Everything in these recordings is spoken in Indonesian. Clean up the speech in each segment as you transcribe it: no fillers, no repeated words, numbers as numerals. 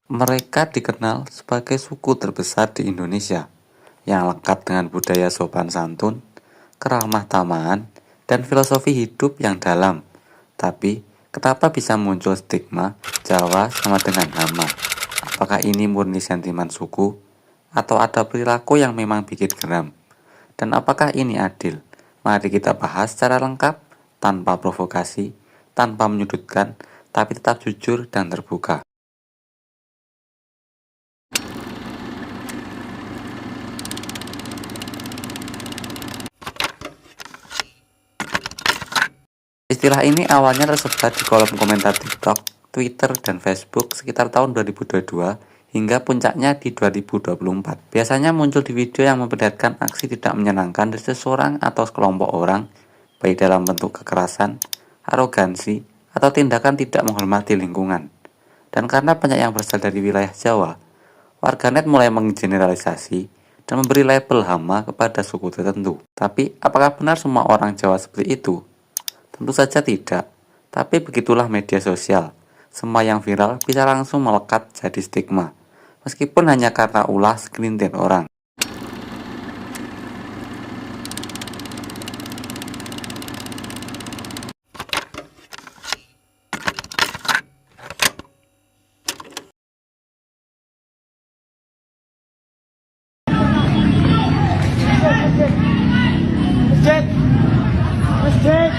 Mereka dikenal sebagai suku terbesar di Indonesia yang lekat dengan budaya sopan santun, keramah tamahan, dan filosofi hidup yang dalam. Tapi, kenapa bisa muncul stigma Jawa sama dengan Hama? Apakah ini murni sentimen suku, atau ada perilaku yang memang bikin geram? Dan apakah ini adil? Mari kita bahas secara lengkap, tanpa provokasi, tanpa menyudutkan, tapi tetap jujur dan terbuka. Istilah ini awalnya tersebar di kolom komentar TikTok, Twitter, dan Facebook sekitar tahun 2022 hingga puncaknya di 2024. Biasanya muncul di video yang memperlihatkan aksi tidak menyenangkan dari seseorang atau sekelompok orang, baik dalam bentuk kekerasan, arogansi, atau tindakan tidak menghormati lingkungan. Dan karena banyak yang berasal dari wilayah Jawa, warganet mulai menggeneralisasi dan memberi label hama kepada suku tertentu. Tapi, apakah benar semua orang Jawa seperti itu? Tentu saja tidak, tapi begitulah media sosial. Semua yang viral bisa langsung melekat jadi stigma, meskipun hanya karena ulah segelintir orang. Masjid. Masjid.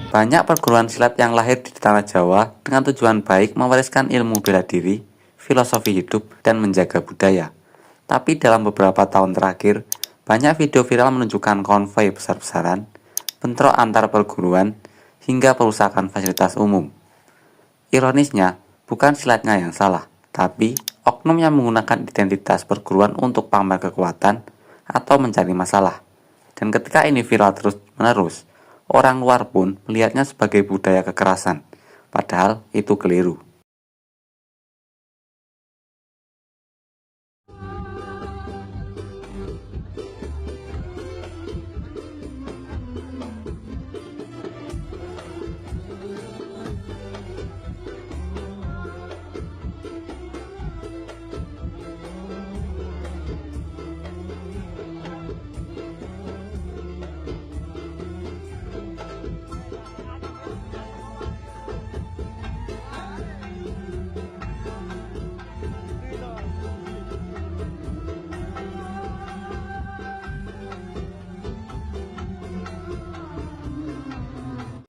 Banyak perguruan silat yang lahir di tanah Jawa dengan tujuan baik mewariskan ilmu bela diri, filosofi hidup, dan menjaga budaya. Tapi dalam beberapa tahun terakhir, banyak video viral menunjukkan konvoi besar-besaran, bentrok antar perguruan, hingga perusakan fasilitas umum. Ironisnya, bukan silatnya yang salah, tapi oknum yang menggunakan identitas perguruan untuk pamer kekuatan atau mencari masalah. Dan ketika ini viral terus-menerus, orang luar pun melihatnya sebagai budaya kekerasan, padahal itu keliru.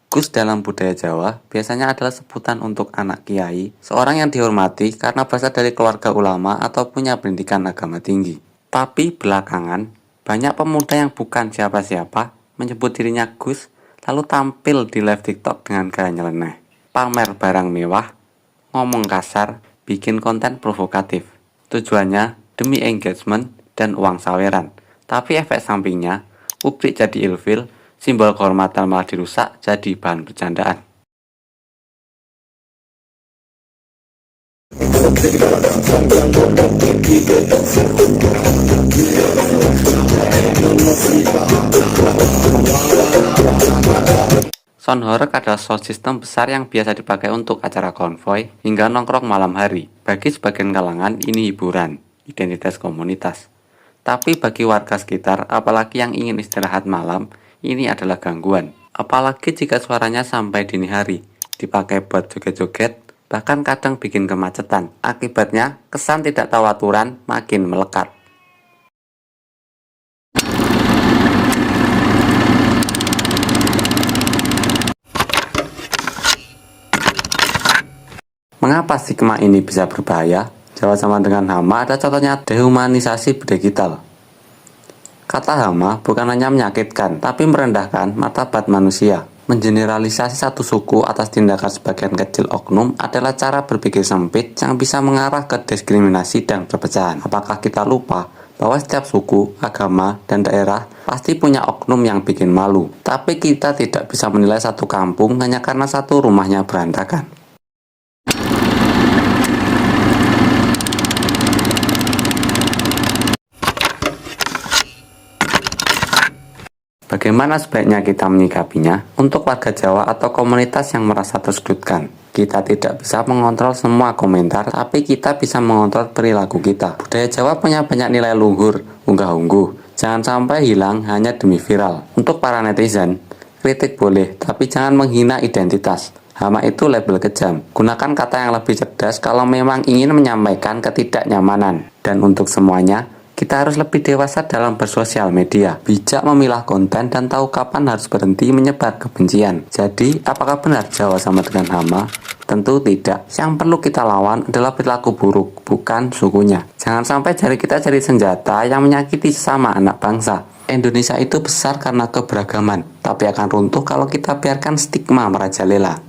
Gus dalam budaya Jawa biasanya adalah sebutan untuk anak kiai, seorang yang dihormati karena berasal dari keluarga ulama atau punya pendidikan agama tinggi. Tapi belakangan, banyak pemuda yang bukan siapa-siapa menyebut dirinya Gus, lalu tampil di live TikTok dengan gaya nyeleneh, pamer barang mewah, ngomong kasar, bikin konten provokatif. Tujuannya demi engagement dan uang saweran. Tapi efek sampingnya, publik jadi ilfil, simbol kehormatan malah dirusak jadi bahan bercandaan. Sound horeg adalah sound system besar yang biasa dipakai untuk acara konvoi hingga nongkrong malam hari. Bagi sebagian kalangan ini hiburan, identitas komunitas. Tapi bagi warga sekitar, apalagi yang ingin istirahat malam, ini adalah gangguan. Apalagi jika suaranya sampai dini hari, dipakai buat joget-joget, bahkan kadang bikin kemacetan. Akibatnya, kesan tidak tahu aturan makin melekat. Mengapa stigma ini bisa berbahaya? Jawa sama dengan hama ada contohnya dehumanisasi digital. Kata hama bukan hanya menyakitkan, tapi merendahkan martabat manusia. Mengeneralisasi satu suku atas tindakan sebagian kecil oknum adalah cara berpikir sempit yang bisa mengarah ke diskriminasi dan perpecahan. Apakah kita lupa bahwa setiap suku, agama, dan daerah pasti punya oknum yang bikin malu? Tapi kita tidak bisa menilai satu kampung hanya karena satu rumahnya berantakan. Bagaimana sebaiknya kita menyikapinya? Untuk warga Jawa atau komunitas yang merasa tersudutkan, kita tidak bisa mengontrol semua komentar, tapi kita bisa mengontrol perilaku kita. Budaya Jawa punya banyak nilai luhur, unggah-ungguh. Jangan sampai hilang hanya demi viral. Untuk para netizen, kritik boleh, tapi jangan menghina identitas. Hama itu label kejam. Gunakan kata yang lebih cerdas kalau memang ingin menyampaikan ketidaknyamanan. Dan untuk semuanya, kita harus lebih dewasa dalam bersosial media, bijak memilah konten dan tahu kapan harus berhenti menyebar kebencian. Jadi, apakah benar Jawa sama dengan hama? Tentu tidak. Yang perlu kita lawan adalah perilaku buruk, bukan sukunya. Jangan sampai jari kita jadi senjata yang menyakiti sesama anak bangsa. Indonesia itu besar karena keberagaman, tapi akan runtuh kalau kita biarkan stigma merajalela.